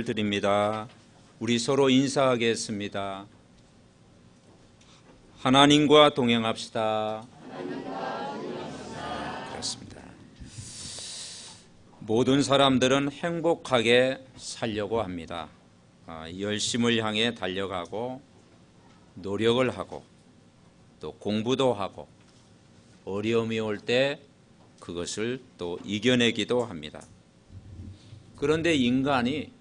드립니다. 우리 서로 인사하겠습니다. 하나님과 동행합시다. 그렇습니다. 모든 사람들은 행복하게 살려고 합니다. 열심을 향해 달려가고 노력을 하고 또 공부도 하고 어려움이 올 때 그것을 또 이겨내기도 합니다. 그런데 인간이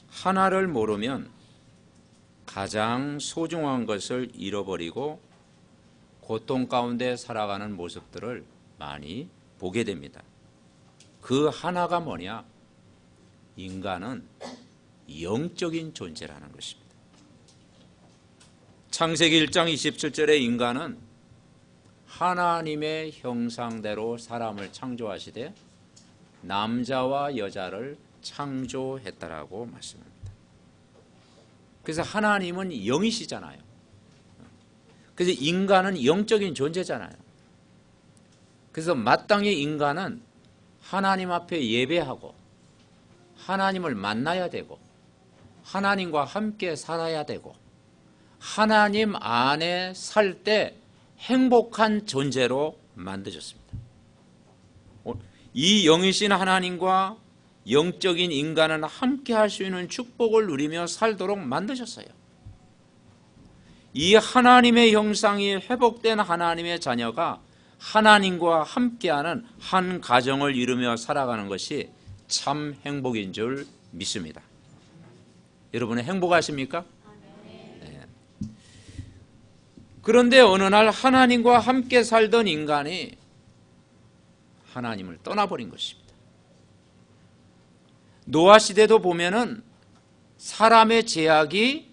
하나를 모르면 가장 소중한 것을 잃어버리고 고통 가운데 살아가는 모습들을 많이 보게 됩니다. 그 하나가 뭐냐? 인간은 영적인 존재라는 것입니다. 창세기 1장 27절에 인간은 하나님의 형상대로 사람을 창조하시되 남자와 여자를 창조했다라고 말씀합니다. 그래서 하나님은 영이시잖아요. 그래서 인간은 영적인 존재잖아요. 그래서 마땅히 인간은 하나님 앞에 예배하고 하나님을 만나야 되고 하나님과 함께 살아야 되고 하나님 안에 살 때 행복한 존재로 만드셨습니다. 이 영이신 하나님과 영적인 인간은 함께 할 수 있는 축복을 누리며 살도록 만드셨어요. 이 하나님의 형상이 회복된 하나님의 자녀가 하나님과 함께하는 한 가정을 이루며 살아가는 것이 참 행복인 줄 믿습니다. 여러분 행복하십니까? 네. 그런데 어느 날 하나님과 함께 살던 인간이 하나님을 떠나버린 것입니다. 노아 시대도 보면은 사람의 제약이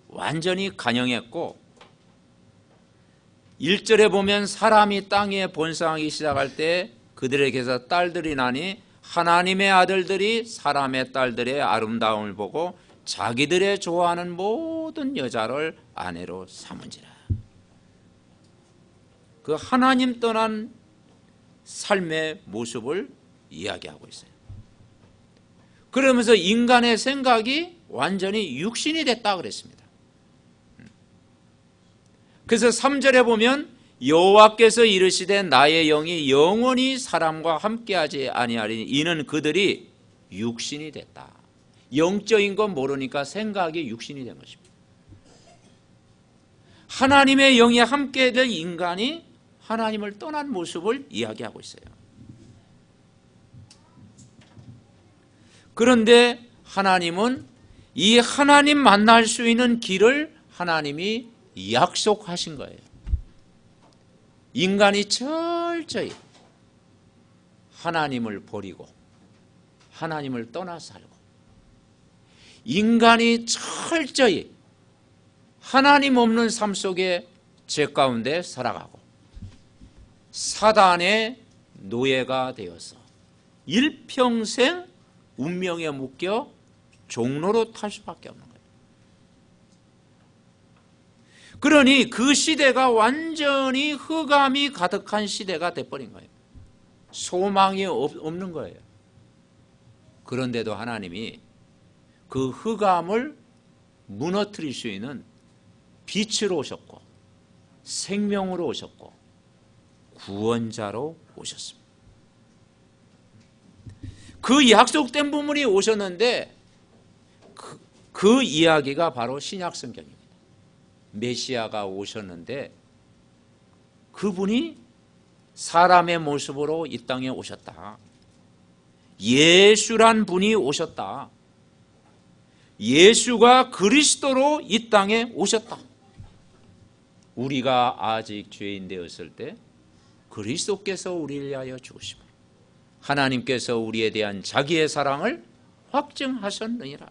완전히 간영했고 1절에 보면 사람이 땅에 번성하기 시작할 때 그들에게서 딸들이 나니 하나님의 아들들이 사람의 딸들의 아름다움을 보고 자기들의 좋아하는 모든 여자를 아내로 삼은지라. 그 하나님 떠난 삶의 모습을 이야기하고 있어요. 그러면서 인간의 생각이 완전히 육신이 됐다 그랬습니다. 그래서 3절에 보면 여호와께서 이르시되 나의 영이 영원히 사람과 함께하지 아니하리니 이는 그들이 육신이 됐다. 영적인 건 모르니까 생각이 육신이 된 것입니다. 하나님의 영이 함께 될 인간이 하나님을 떠난 모습을 이야기하고 있어요. 그런데 하나님은 이 하나님 만날 수 있는 길을 하나님이 약속하신 거예요. 인간이 철저히 하나님을 버리고 하나님을 떠나 살고 인간이 철저히 하나님 없는 삶 속에 죄 가운데 살아가고 사단의 노예가 되어서 일평생 운명에 묶여 종로로 탈 수밖에 없는 거예요. 그러니 그 시대가 완전히 흑암이 가득한 시대가 돼버린 거예요. 소망이 없는 거예요. 그런데도 하나님이 그 흑암을 무너뜨릴 수 있는 빛으로 오셨고 생명으로 오셨고 구원자로 오셨습니다. 그 약속된 부분이 오셨는데 그 이야기가 바로 신약 성경입니다. 메시아가 오셨는데 그분이 사람의 모습으로 이 땅에 오셨다. 예수란 분이 오셨다. 예수가 그리스도로 이 땅에 오셨다. 우리가 아직 죄인 되었을 때 그리스도께서 우리를 위하여 죽으시고 하나님께서 우리에 대한 자기의 사랑을 확증하셨느니라.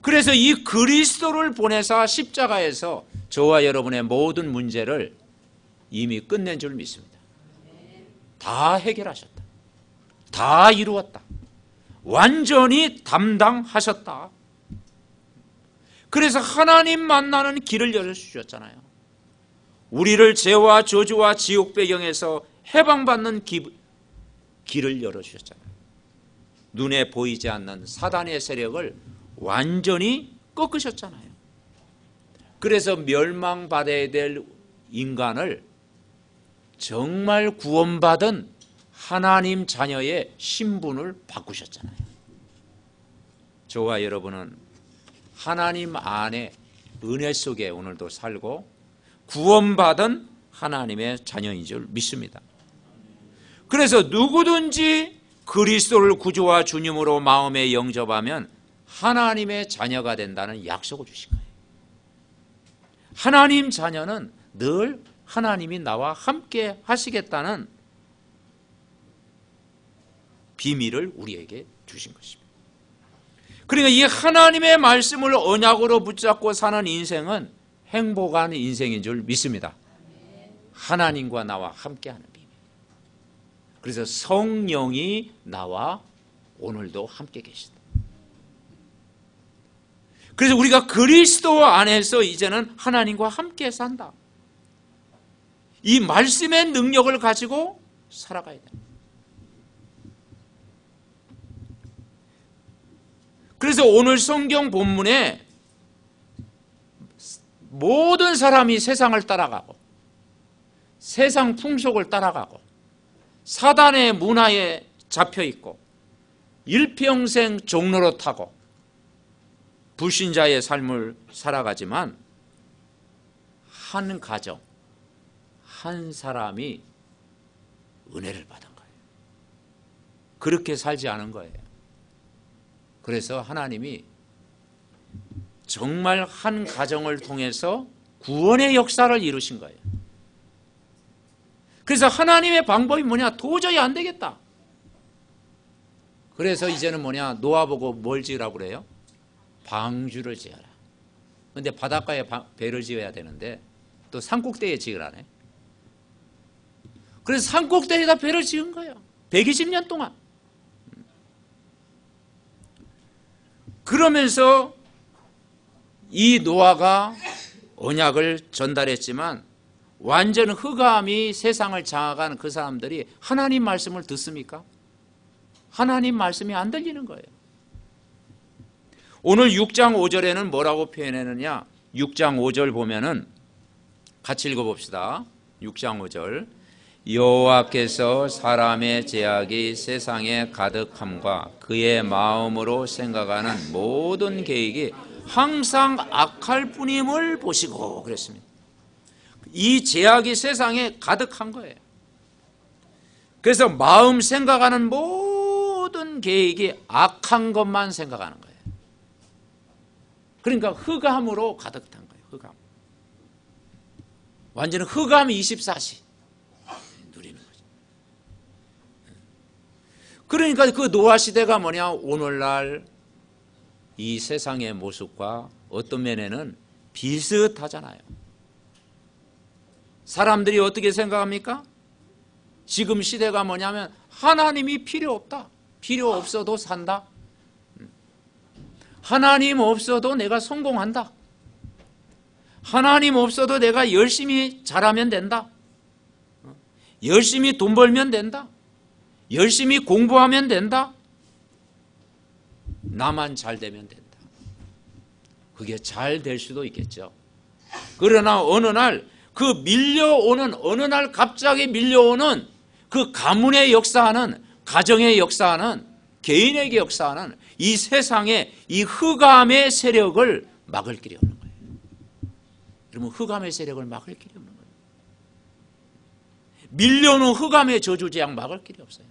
그래서 이 그리스도를 보내사 십자가에서 저와 여러분의 모든 문제를 이미 끝낸 줄 믿습니다. 다 해결하셨다. 다 이루었다. 완전히 담당하셨다. 그래서 하나님 만나는 길을 열어주셨잖아요. 우리를 죄와 저주와 지옥 배경에서 해방받는 길을 열어주셨잖아요. 눈에 보이지 않는 사단의 세력을 완전히 꺾으셨잖아요. 그래서 멸망받아야 될 인간을 정말 구원받은 하나님 자녀의 신분을 바꾸셨잖아요. 저와 여러분은 하나님 안에 은혜 속에 오늘도 살고 구원받은 하나님의 자녀인 줄 믿습니다. 그래서 누구든지 그리스도를 구주와 주님으로 마음에 영접하면 하나님의 자녀가 된다는 약속을 주신 거예요. 하나님 자녀는 늘 하나님이 나와 함께 하시겠다는 비밀을 우리에게 주신 것입니다. 그러니까 이 하나님의 말씀을 언약으로 붙잡고 사는 인생은 행복한 인생인 줄 믿습니다. 하나님과 나와 함께하는 비밀. 그래서 성령이 나와 오늘도 함께 계시다. 그래서 우리가 그리스도 안에서 이제는 하나님과 함께 산다. 이 말씀의 능력을 가지고 살아가야 됩니다. 그래서 오늘 성경 본문에 모든 사람이 세상을 따라가고 세상 풍속을 따라가고 사단의 문화에 잡혀있고 일평생 종로로 타고 불신자의 삶을 살아가지만 한 가정, 한 사람이 은혜를 받은 거예요. 그렇게 살지 않은 거예요. 그래서 하나님이 정말 한 가정을 통해서 구원의 역사를 이루신 거예요. 그래서 하나님의 방법이 뭐냐? 도저히 안 되겠다. 그래서 이제는 뭐냐? 노아 보고 뭘 지으라고 그래요? 방주를 지어라. 그런데 바닷가에 배를 지어야 되는데 또 산꼭대기에 지으라네. 그래서 산꼭대기에다 배를 지은 거예요. 120년 동안. 그러면서 이 노아가 언약을 전달했지만 완전 흑암이 세상을 장악한 그 사람들이 하나님 말씀을 듣습니까? 하나님 말씀이 안 들리는 거예요. 오늘 6장 5절에는 뭐라고 표현했느냐? 6장 5절 보면은 같이 읽어봅시다. 6장 5절. 여호와께서 사람의 죄악이 세상에 가득함과 그의 마음으로 생각하는 모든 계획이 항상 악할 뿐임을 보시고 그랬습니다. 이 죄악이 세상에 가득한 거예요. 그래서 마음 생각하는 모든 계획이 악한 것만 생각하는 거예요. 그러니까 흑암으로 가득한 거예요. 흑암. 완전히 흑암 24시 누리는 거죠. 그러니까 그 노아 시대가 뭐냐? 오늘날 이 세상의 모습과 어떤 면에는 비슷하잖아요. 사람들이 어떻게 생각합니까? 지금 시대가 뭐냐면 하나님이 필요 없다. 필요 없어도 산다. 하나님 없어도 내가 성공한다. 하나님 없어도 내가 열심히 잘하면 된다. 열심히 돈 벌면 된다. 열심히 공부하면 된다. 나만 잘 되면 된다. 그게 잘 될 수도 있겠죠. 그러나 어느 날 갑자기 밀려오는 그 가문의 역사하는, 가정의 역사하는, 개인에게 역사하는 이 세상의 이 흑암의 세력을 막을 길이 없는 거예요. 여러분, 흑암의 세력을 막을 길이 없는 거예요. 밀려오는 흑암의 저주재앙 막을 길이 없어요.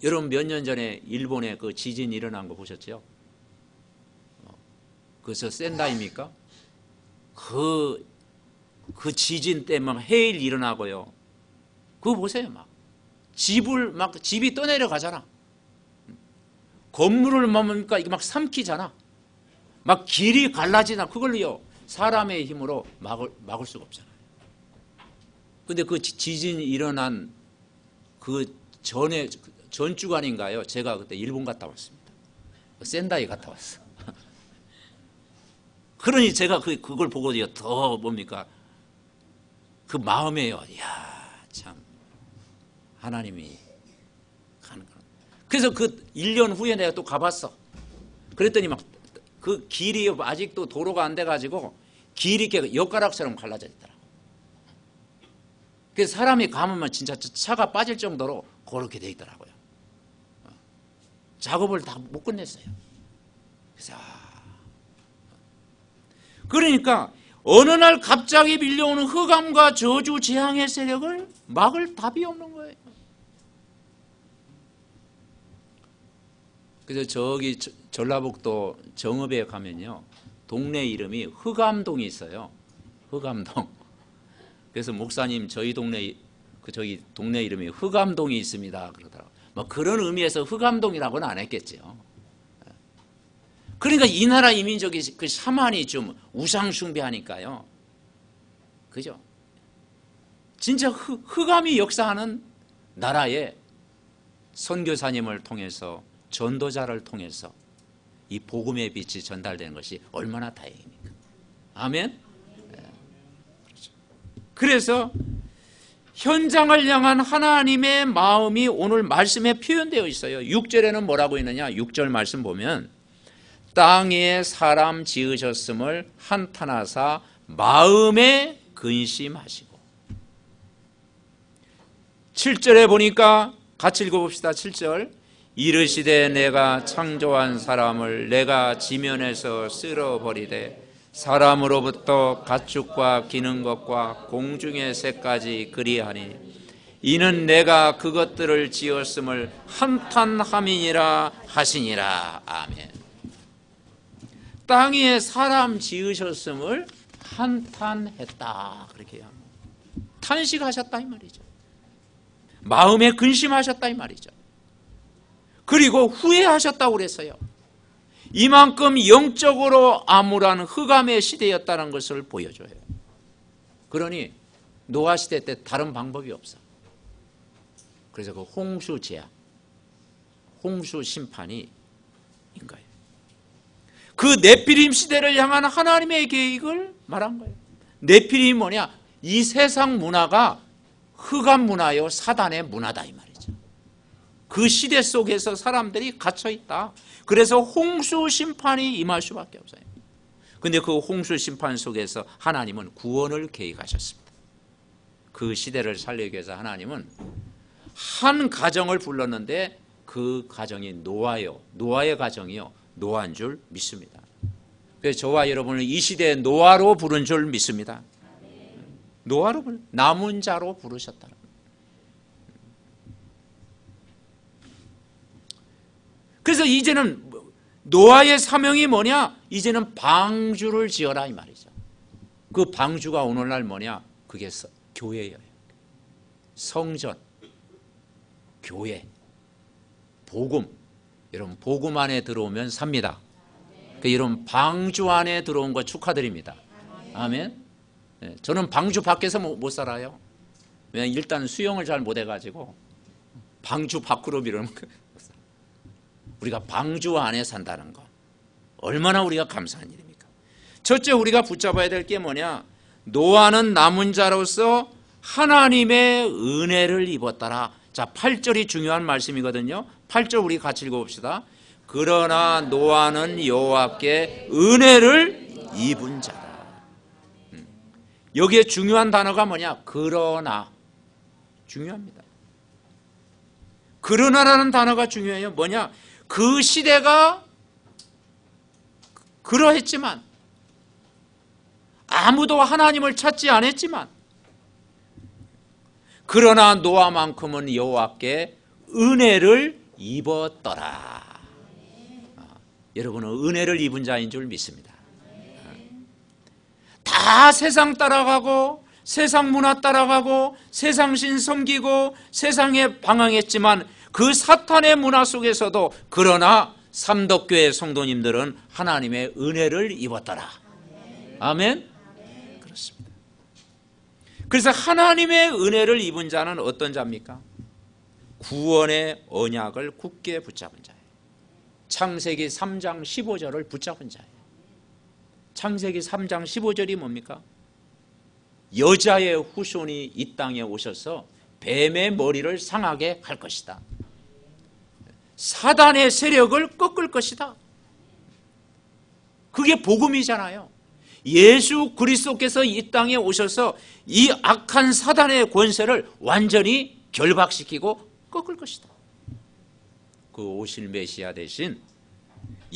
여러분, 몇 년 전에 일본에 그 지진 일어난 거 보셨죠? 그래서 센다이입니까? 그 지진 때문에 해일 일어나고요. 그거 보세요. 집이 떠내려가잖아. 건물을 뭡니까? 이게 막 삼키잖아. 막 길이 갈라지나. 그걸요, 사람의 힘으로 막을 수가 없잖아요. 근데 그 지진이 일어난 그 전주간인가요? 제가 그때 일본 갔다 왔습니다. 센다이 갔다 왔어. 그러니 제가 그걸 보고 더 뭡니까? 그 마음에요. 이야, 참 하나님이 하는 거. 그래서 그 1년 후에 내가 또 가봤어. 그랬더니 막 그 길이 아직도 도로가 안 돼가지고 길이 이렇게 엿가락처럼 갈라져 있더라고. 그래서 사람이 가면 진짜 차가 빠질 정도로 그렇게 돼 있더라고요. 작업을 다 못 끝냈어요. 그래서 그러니까 어느 날 갑자기 밀려오는 흑암과 저주 재앙의 세력을 막을 답이 없는 거예요. 그래서 저기 전라북도 정읍에 가면요, 동네 이름이 흑암동이 있어요. 흑암동. 그래서 목사님 저희 동네 동네 이름이 흑암동이 있습니다 그러더라고요. 뭐 그런 의미에서 흑암동이라고는 안 했겠죠. 그러니까 이 나라 이민족이 그 샤만이 좀 우상 숭배하니까요. 그죠? 진짜 흑암이 역사하는 나라에 선교사님을 통해서, 전도자를 통해서 이 복음의 빛이 전달되는 것이 얼마나 다행입니까? 아멘? 그래서 현장을 향한 하나님의 마음이 오늘 말씀에 표현되어 있어요. 6절에는 뭐라고 있느냐? 6절 말씀 보면 땅 위에 사람 지으셨음을 한탄하사 마음에 근심하시고. 7절에 보니까 같이 읽어봅시다. 7절. 이르시되 내가 창조한 사람을 내가 지면에서 쓸어버리되 사람으로부터 가축과 기는 것과 공중의 새까지 그리하니 이는 내가 그것들을 지었음을 한탄함이니라 하시니라. 아멘. 땅 위에 사람 지으셨음을 한탄했다, 그렇게 해요. 탄식하셨다 이 말이죠. 마음에 근심하셨다 이 말이죠. 그리고 후회하셨다고 그랬어요. 이만큼 영적으로 암울한 흑암의 시대였다는 것을 보여줘요. 그러니 노아 시대 때 다른 방법이 없어. 그래서 그 홍수 재앙, 홍수 심판이 인 거예요. 그 네피림 시대를 향한 하나님의 계획을 말한 거예요. 네피림이 뭐냐? 이 세상 문화가 흑암 문화요, 사단의 문화다 이 말이죠. 그 시대 속에서 사람들이 갇혀 있다. 그래서 홍수 심판이 임할 수밖에 없어요. 그런데 그 홍수 심판 속에서 하나님은 구원을 계획하셨습니다. 그 시대를 살리기 위해서 하나님은 한 가정을 불렀는데 그 가정이 노아요. 노아의 가정이요, 노아인 줄 믿습니다. 그래서 저와 여러분을 이 시대에 노아로 부른 줄 믿습니다. 노아로 남은 자로 부르셨다. 그래서 이제는 노아의 사명이 뭐냐? 이제는 방주를 지어라 이 말이죠. 그 방주가 오늘날 뭐냐? 그게 교회예요. 성전, 교회, 복음. 여러분 복음 안에 들어오면 삽니다. 그 이런 방주 안에 들어온 거 축하드립니다. 아멘. 네, 저는 방주 밖에서 못 살아요. 왜냐하면 일단 수영을 잘 못해가지고 방주 밖으로 밀어놓은 거예요. 우리가 방주 안에 산다는 거 얼마나 우리가 감사한 일입니까? 첫째 우리가 붙잡아야 될 게 뭐냐? 노아는 남은 자로서 하나님의 은혜를 입었더라. 자, 8절이 중요한 말씀이거든요. 8절 우리 같이 읽어봅시다. 그러나 노아는 여호와께 은혜를 입은 자다. 여기에 중요한 단어가 뭐냐? 그러나. 중요합니다. 그러나라는 단어가 중요해요. 뭐냐? 그 시대가 그러했지만, 아무도 하나님을 찾지 않았지만, 그러나 노아만큼은 여호와께 은혜를 입었더라. 여러분은 은혜를 입은 자인 줄 믿습니다. 다 세상 따라가고 세상 문화 따라가고 세상 신 섬기고 세상에 방황했지만 그 사탄의 문화 속에서도 그러나 삼덕교회 성도님들은 하나님의 은혜를 입었더라. 아멘? 그렇습니다. 그래서 하나님의 은혜를 입은 자는 어떤 자입니까? 구원의 언약을 굳게 붙잡은 자예요. 창세기 3장 15절을 붙잡은 자예요. 창세기 3장 15절이 뭡니까? 여자의 후손이 이 땅에 오셔서 뱀의 머리를 상하게 할 것이다. 사단의 세력을 꺾을 것이다. 그게 복음이잖아요. 예수 그리스도께서 이 땅에 오셔서 이 악한 사단의 권세를 완전히 결박시키고 꺾을 것이다. 그 오실 메시아 대신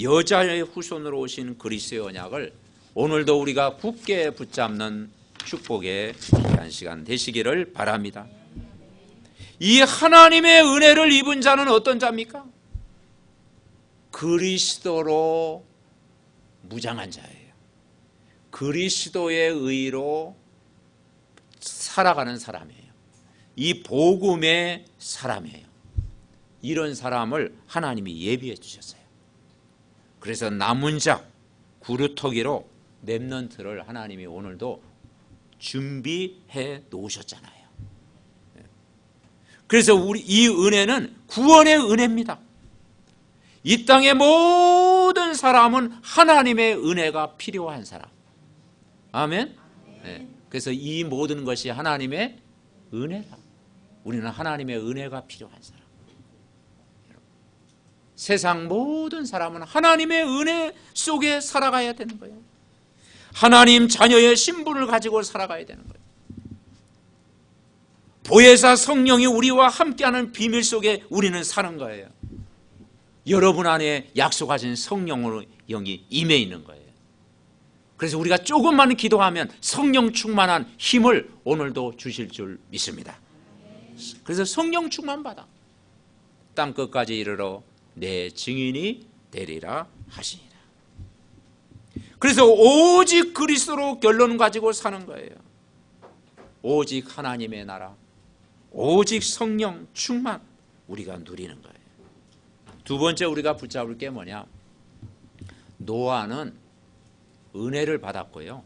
여자의 후손으로 오신 그리스도의 언약을 오늘도 우리가 굳게 붙잡는 축복의 귀한 시간 되시기를 바랍니다. 이 하나님의 은혜를 입은 자는 어떤 자입니까? 그리스도로 무장한 자예요. 그리스도의 의로 살아가는 사람이에요. 이 복음의 사람이에요. 이런 사람을 하나님이 예비해 주셨어요. 그래서 남은 자 구루터기로 렘넌트를 하나님이 오늘도 준비해 놓으셨잖아요. 그래서 우리 이 은혜는 구원의 은혜입니다. 이 땅의 모든 사람은 하나님의 은혜가 필요한 사람. 아멘. 네. 그래서 이 모든 것이 하나님의 은혜다. 우리는 하나님의 은혜가 필요한 사람. 세상 모든 사람은 하나님의 은혜 속에 살아가야 되는 거예요. 하나님 자녀의 신분을 가지고 살아가야 되는 거예요. 보혜사 성령이 우리와 함께하는 비밀 속에 우리는 사는 거예요. 여러분 안에 약속하신 성령으로 영이 임해 있는 거예요. 그래서 우리가 조금만 기도하면 성령 충만한 힘을 오늘도 주실 줄 믿습니다. 그래서 성령 충만 받아 땅 끝까지 이르러 내 증인이 되리라 하시니라. 그래서 오직 그리스도로 결론 가지고 사는 거예요. 오직 하나님의 나라, 오직 성령 충만 우리가 누리는 거예요. 두 번째 우리가 붙잡을 게 뭐냐? 노아는 은혜를 받았고요,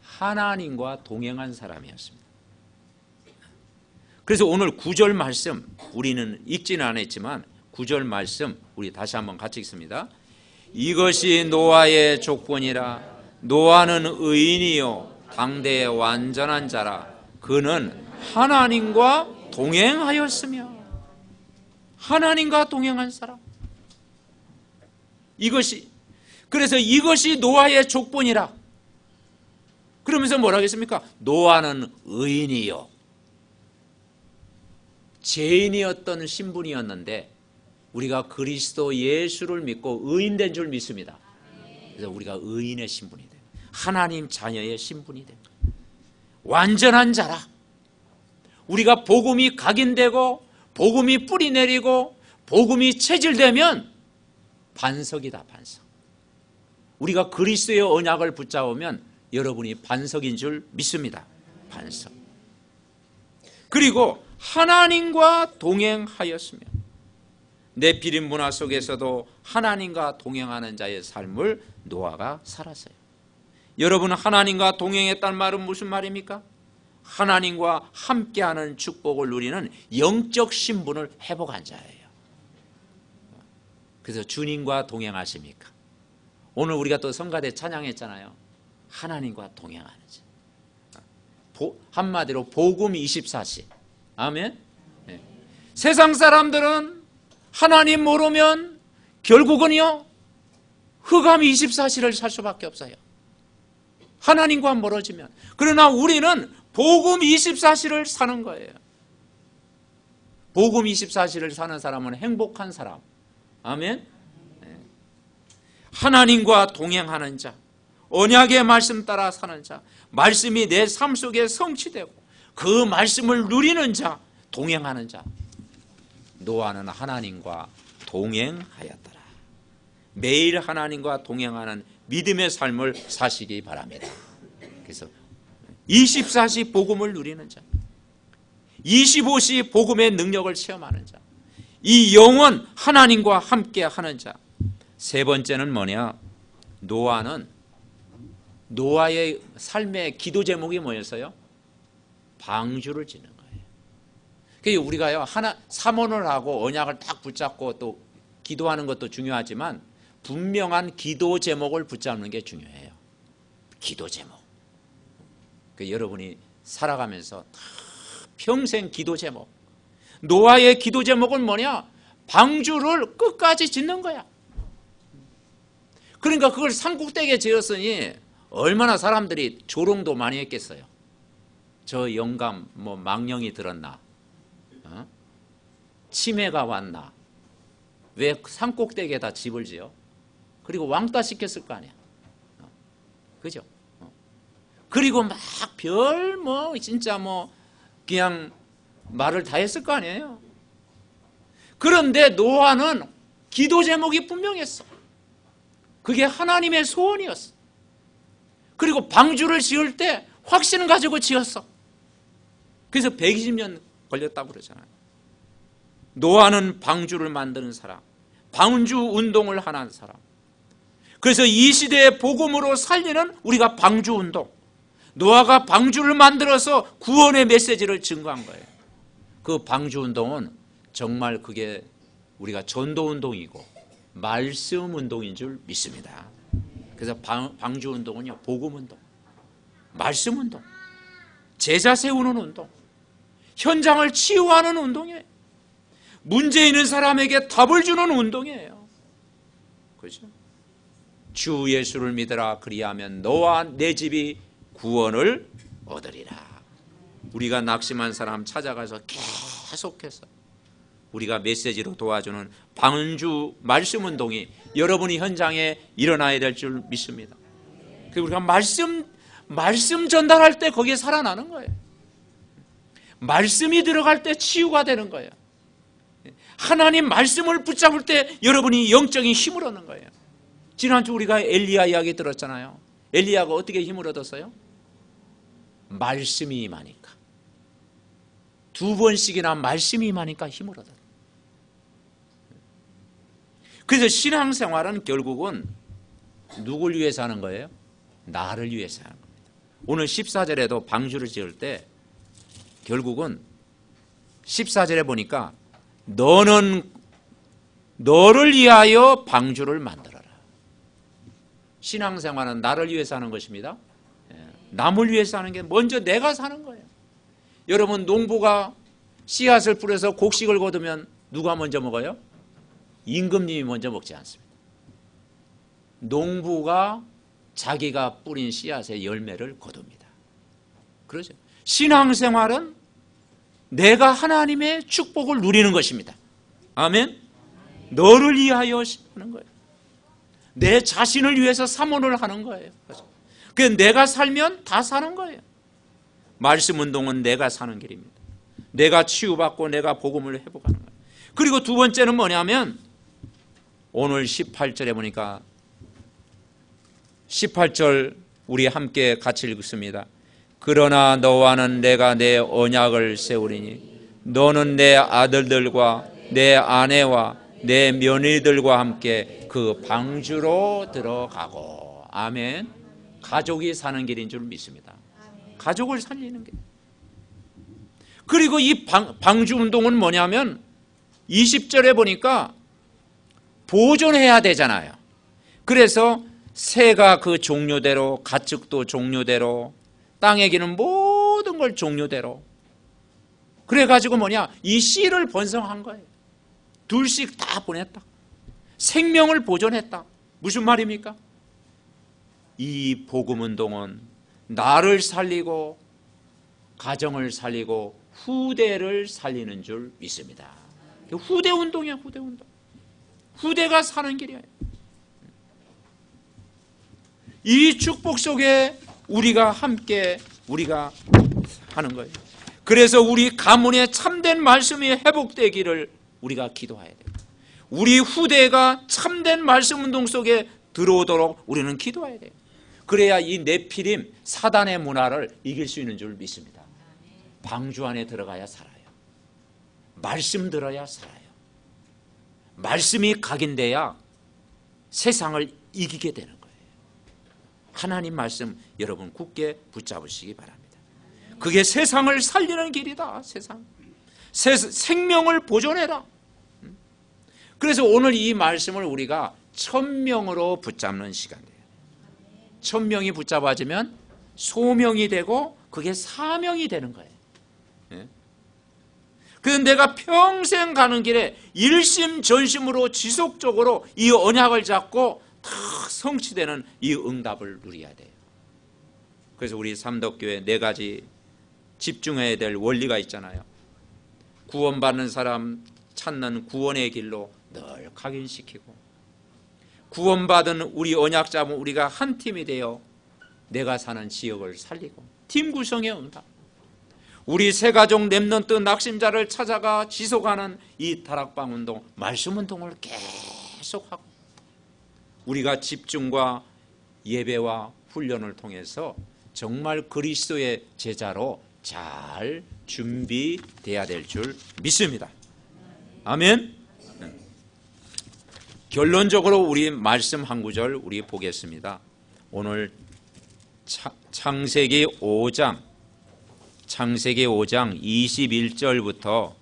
하나님과 동행한 사람이었습니다. 그래서 오늘 9절 말씀 우리는 읽지는 않았지만 9절 말씀 우리 다시 한번 같이 읽습니다. 이것이 노아의 조건이라. 노아는 의인이요 당대의 완전한 자라. 그는 하나님과 동행하였으며. 하나님과 동행한 사람. 그래서 이것이 노아의 조건이라. 그러면서 뭐라 하겠습니까? 노아는 의인이요. 죄인이었던 신분이었는데 우리가 그리스도 예수를 믿고 의인된 줄 믿습니다. 그래서 우리가 의인의 신분이 돼요. 하나님 자녀의 신분이 돼요. 완전한 자라. 우리가 복음이 각인되고 복음이 뿌리 내리고 복음이 체질되면 반석이다, 반석. 우리가 그리스도의 언약을 붙잡으면 여러분이 반석인 줄 믿습니다. 반석. 그리고 하나님과 동행하였으며. 네피림 문화 속에서도 하나님과 동행하는 자의 삶을 노아가 살았어요. 여러분, 하나님과 동행했다는 말은 무슨 말입니까? 하나님과 함께하는 축복을 누리는 영적 신분을 회복한 자예요. 그래서 주님과 동행하십니까? 오늘 우리가 또 성가대 찬양했잖아요. 하나님과 동행하는 자. 한마디로 복음 24시. 아멘. 네. 세상 사람들은 하나님 모르면 결국은요 흑암 24시를 살 수밖에 없어요. 하나님과 멀어지면. 그러나 우리는 복음 24시를 사는 거예요. 복음 24시를 사는 사람은 행복한 사람. 아멘. 네. 하나님과 동행하는 자, 언약의 말씀 따라 사는 자, 말씀이 내 삶 속에 성취되고 그 말씀을 누리는 자, 동행하는 자. 노아는 하나님과 동행하였더라. 매일 하나님과 동행하는 믿음의 삶을 사시기 바랍니다. 그래서 24시 복음을 누리는 자, 25시 복음의 능력을 체험하는 자, 이 영원 하나님과 함께 하는 자. 세 번째는 뭐냐? 노아의 삶의 기도 제목이 뭐였어요? 방주를 짓는 거예요. 그러니까 우리가요 사모를 하고 언약을 딱 붙잡고 또 기도하는 것도 중요하지만 분명한 기도 제목을 붙잡는 게 중요해요. 기도 제목. 그러니까 여러분이 살아가면서 평생 기도 제목. 노아의 기도 제목은 뭐냐? 방주를 끝까지 짓는 거야. 그러니까 그걸 산꼭대기에 지었으니 얼마나 사람들이 조롱도 많이 했겠어요. 저 영감 뭐 망령이 들었나? 치매가 왔나? 왜 산꼭대기에다 집을 지어? 그리고 왕따 시켰을 거 아니야. 그죠? 그리고 막 별 뭐 진짜 뭐 그냥 말을 다 했을 거 아니에요. 그런데 노아는 기도 제목이 분명했어. 그게 하나님의 소원이었어. 그리고 방주를 지을 때 확신을 가지고 지었어. 그래서 120년 걸렸다고 그러잖아요. 노아는 방주를 만드는 사람, 방주 운동을 하는 사람. 그래서 이 시대의 복음으로 살리는 우리가 방주 운동, 노아가 방주를 만들어서 구원의 메시지를 증거한 거예요. 그 방주 운동은 정말 그게 우리가 전도 운동이고 말씀 운동인 줄 믿습니다. 그래서 방주 운동은요, 복음 운동, 말씀 운동, 제자 세우는 운동, 현장을 치유하는 운동이에요. 문제 있는 사람에게 답을 주는 운동이에요. 그렇죠? 주 예수를 믿으라, 그리하면 너와 내 집이 구원을 얻으리라. 우리가 낙심한 사람 찾아가서 계속해서 우리가 메시지로 도와주는 방주 말씀 운동이 여러분이 현장에 일어나야 될 줄 믿습니다. 그리고 우리가 말씀 전달할 때 거기에 살아나는 거예요. 말씀이 들어갈 때 치유가 되는 거예요. 하나님 말씀을 붙잡을 때 여러분이 영적인 힘을 얻는 거예요. 지난주 우리가 엘리야 이야기 들었잖아요. 엘리야가 어떻게 힘을 얻었어요? 말씀이 임하니까. 2번씩이나 말씀이 임하니까 힘을 얻었어요. 그래서 신앙생활은 결국은 누굴 위해서 하는 거예요? 나를 위해서 하는 겁니다. 오늘 14절에도 방주를 지을 때 결국은 14절에 보니까 너는 너를 위하여 방주를 만들어라. 신앙생활은 나를 위해서 하는 것입니다. 남을 위해서 하는 게 먼저 내가 사는 거예요. 여러분, 농부가 씨앗을 뿌려서 곡식을 거두면 누가 먼저 먹어요? 임금님이 먼저 먹지 않습니다. 농부가 자기가 뿌린 씨앗의 열매를 거둡니다. 그렇죠? 신앙생활은 내가 하나님의 축복을 누리는 것입니다. 아멘? 너를 위하여 하는 거예요. 내 자신을 위해서 사모를 하는 거예요. 그래서 내가 살면 다 사는 거예요. 말씀 운동은 내가 사는 길입니다. 내가 치유받고 내가 복음을 회복하는 거예요. 그리고 두 번째는 뭐냐면 오늘 18절에 보니까 18절 우리 함께 같이 읽습니다. 그러나 너와는 내가 내 언약을 세우리니 너는 내 아들들과 내 아내와 내 며느리들과 함께 그 방주로 들어가고. 아멘. 가족이 사는 길인 줄 믿습니다. 가족을 살리는 길. 그리고 이 방주 운동은 뭐냐면 20절에 보니까 보존해야 되잖아요. 그래서 새가 그 종류대로, 가축도 종류대로, 땅에 기는 모든 걸 종류대로. 그래가지고 뭐냐, 이 씨를 번성한 거예요. 둘씩 다 보냈다. 생명을 보존했다. 무슨 말입니까? 이 복음 운동은 나를 살리고 가정을 살리고 후대를 살리는 줄 믿습니다. 후대 운동이야, 후대 운동. 후대가 사는 길이에요. 이 축복 속에 우리가 함께 하는 거예요. 그래서 우리 가문에 참된 말씀이 회복되기를 우리가 기도해야 돼요. 우리 후대가 참된 말씀 운동 속에 들어오도록 우리는 기도해야 돼요. 그래야 이 네피림 사단의 문화를 이길 수 있는 줄 믿습니다. 방주 안에 들어가야 살아요. 말씀 들어야 살아요. 말씀이 각인돼야 세상을 이기게 되는 거예요. 하나님 말씀 여러분 굳게 붙잡으시기 바랍니다. 그게 세상을 살리는 길이다. 세상. 생명을 보존해라. 그래서 오늘 이 말씀을 우리가 1000명으로 붙잡는 시간이에요. 1000명이 붙잡아지면 소명이 되고 그게 사명이 되는 거예요. 그래서 내가 평생 가는 길에 일심전심으로 지속적으로 이 언약을 잡고 다 성취되는 이 응답을 누려야 돼요. 그래서 우리 삼덕교회 4가지 집중해야 될 원리가 있잖아요. 구원받는 사람 찾는 구원의 길로 늘 각인시키고, 구원받은 우리 언약 잡은 우리가 한 팀이 되어 내가 사는 지역을 살리고, 팀 구성의 응답. 우리 새가족 렘넌트 낙심자를 찾아가 지속하는 이 다락방 운동, 말씀 운동을 계속하고, 우리가 집중과 예배와 훈련을 통해서 정말 그리스도의 제자로 잘 준비돼야 될 줄 믿습니다. 아멘. 결론적으로 우리 말씀 한 구절 우리 보겠습니다. 오늘 창세기 5장 21절부터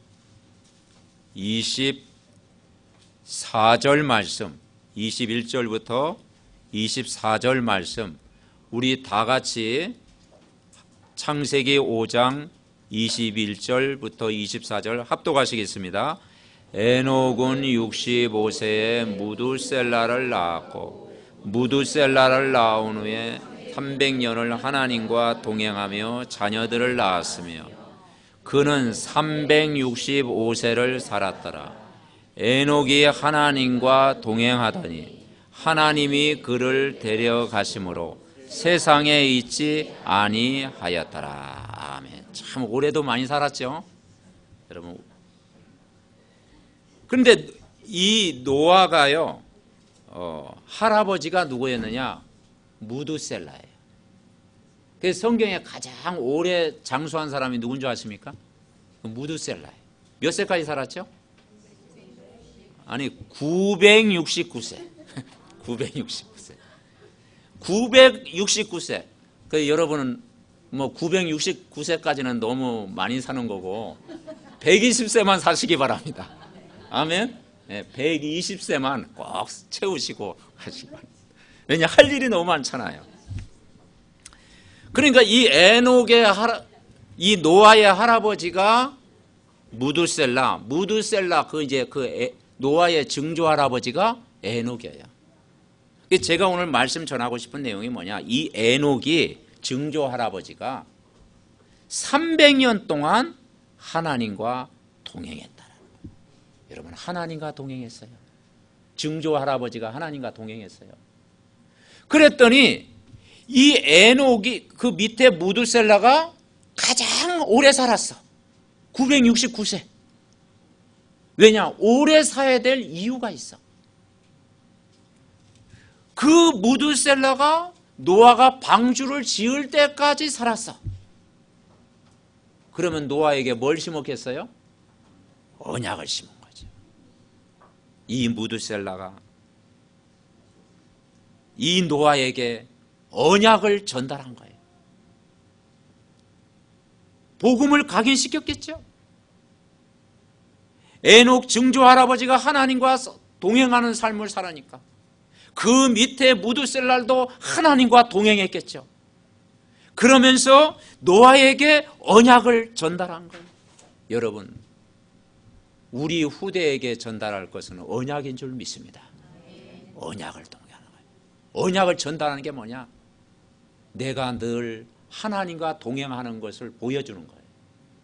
24절 말씀, 21절부터 24절 말씀, 우리 다 같이 창세기 5장 21절부터 24절 합독하시겠습니다. 에녹은 65세에 무두셀라를 낳았고, 무두셀라를 낳은 후에 300년을 하나님과 동행하며 자녀들을 낳았으며, 그는 365세를 살았더라. 에녹이 하나님과 동행하더니 하나님이 그를 데려가심으로 세상에 있지 아니하였더라. 아멘. 참 올해도 많이 살았죠, 여러분. 그런데 이 노아가요, 할아버지가 누구였느냐? 무두셀라예요. 그래서 성경에 가장 오래 장수한 사람이 누군 줄 아십니까? 무두셀라예요. 몇 세까지 살았죠? 아니 969세. 969세. 969세. 그 여러분은 뭐 969세까지는 너무 많이 사는 거고 120세만 사시기 바랍니다. 아멘. 네, 120세만 꼭 채우시고 하시기 바랍니다. 왜냐, 할 일이 너무 많잖아요. 그러니까 이 에녹의 이 노아의 할아버지가 무두셀라 노아의 증조 할아버지가 에녹이에요. 제가 오늘 말씀 전하고 싶은 내용이 뭐냐, 이 에녹이 증조 할아버지가 300년 동안 하나님과 동행했다. 여러분, 하나님과 동행했어요. 증조 할아버지가 하나님과 동행했어요. 그랬더니 이 에녹이, 그 밑에 무두셀라가 가장 오래 살았어. 969세. 왜냐? 오래 살아야 될 이유가 있어. 그 무두셀라가 노아가 방주를 지을 때까지 살았어. 그러면 노아에게 뭘 심었겠어요? 언약을 심은 거죠. 이 무두셀라가 이 노아에게 언약을 전달한 거예요. 복음을 각인시켰겠죠. 에녹 증조 할아버지가 하나님과 동행하는 삶을 살아니까 그 밑에 무두셀라도 하나님과 동행했겠죠. 그러면서 노아에게 언약을 전달한 거예요. 여러분, 우리 후대에게 전달할 것은 언약인 줄 믿습니다. 언약을 동행하는 거예요. 언약을 전달하는 게 뭐냐? 내가 늘 하나님과 동행하는 것을 보여주는 거예요.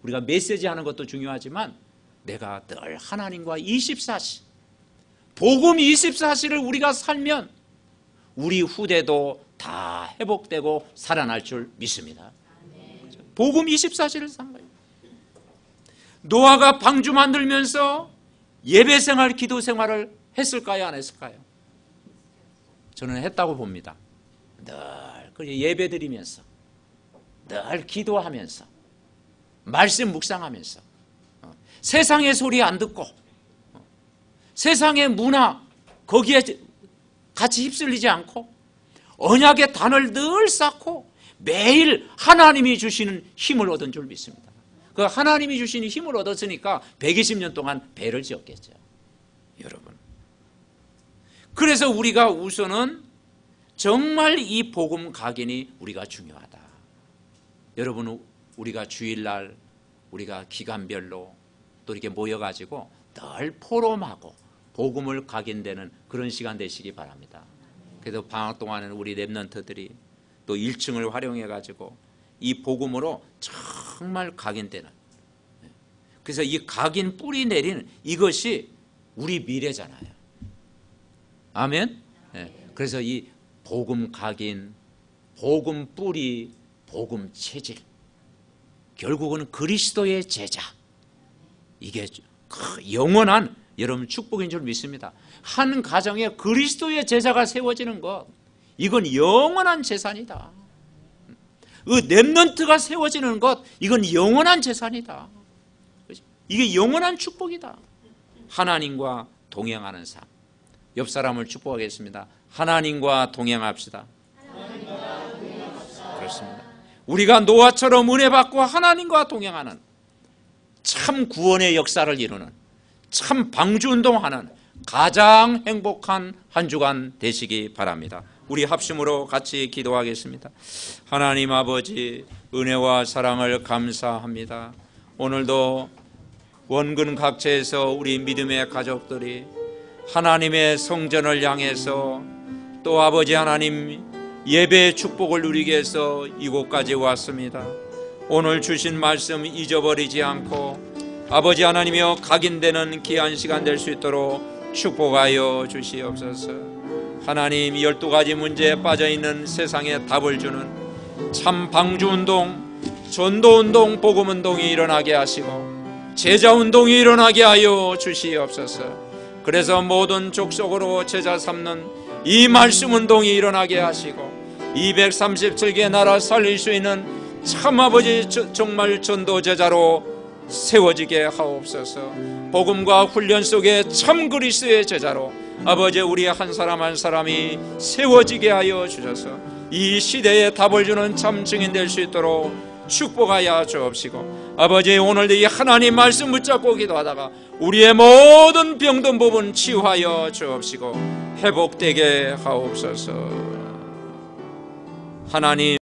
우리가 메시지하는 것도 중요하지만 내가 늘 하나님과 24시, 복음 24시를 우리가 살면 우리 후대도 다 회복되고 살아날 줄 믿습니다. 복음 24시를 산 거예요. 노아가 방주 만들면서 예배생활, 기도생활을 했을까요? 안 했을까요? 저는 했다고 봅니다. 늘 예배 드리면서, 늘 기도하면서, 말씀 묵상하면서, 세상의 소리 안 듣고, 세상의 문화 거기에 같이 휩쓸리지 않고, 언약의 단을 늘 쌓고 매일 하나님이 주시는 힘을 얻은 줄 믿습니다. 그 하나님이 주시는 힘을 얻었으니까 120년 동안 배를 지었겠죠, 여러분. 그래서 우리가 우선은 정말 이 복음 각인이 우리가 중요하다. 여러분, 우리가 주일날, 우리가 기간별로 또 이렇게 모여가지고 늘 포럼하고 복음을 각인되는 그런 시간 되시기 바랍니다. 그래서 방학 동안에는 우리 랩런트들이 또 1층을 활용해가지고 이 복음으로 정말 각인되는, 그래서 이 각인 뿌리 내리는 이것이 우리 미래잖아요. 아멘. 그래서 이 복음 각인, 복음 뿌리, 복음 체질, 결국은 그리스도의 제자, 이게 영원한 여러분 축복인 줄 믿습니다. 한 가정에 그리스도의 제자가 세워지는 것, 이건 영원한 재산이다. 그 렘넌트가 세워지는 것, 이건 영원한 재산이다. 이게 영원한 축복이다. 하나님과 동행하는 삶. 옆 사람을 축복하겠습니다. 하나님과 동행합시다. 그렇습니다. 우리가 노아처럼 은혜 받고 하나님과 동행하는 참 구원의 역사를 이루는, 참 방주운동하는 가장 행복한 한 주간 되시기 바랍니다. 우리 합심으로 같이 기도하겠습니다. 하나님 아버지, 은혜와 사랑을 감사합니다. 오늘도 원근 각처에서 우리 믿음의 가족들이 하나님의 성전을 향해서 또 아버지 하나님 예배의 축복을 누리기 위해서 이곳까지 왔습니다. 오늘 주신 말씀 잊어버리지 않고 아버지 하나님이여 각인되는 귀한 시간 될 수 있도록 축복하여 주시옵소서. 하나님, 12가지 문제에 빠져있는 세상에 답을 주는 참 방주운동, 전도운동, 복음운동이 일어나게 하시고 제자운동이 일어나게 하여 주시옵소서. 그래서 모든 족속으로 제자 삼는 이 말씀운동이 일어나게 하시고 237개 나라 살릴 수 있는 참 아버지 정말 전도제자로 세워지게 하옵소서. 복음과 훈련 속에 참 그리스도의 제자로 아버지 우리 한 사람 한 사람이 세워지게 하여 주셔서 이 시대에 답을 주는 참 증인 될 수 있도록 축복하여 주옵시고, 아버지 오늘도 이 하나님 말씀 붙잡고 기도하다가 우리의 모든 병든 부분 치유하여 주옵시고 회복되게 하옵소서. 하나님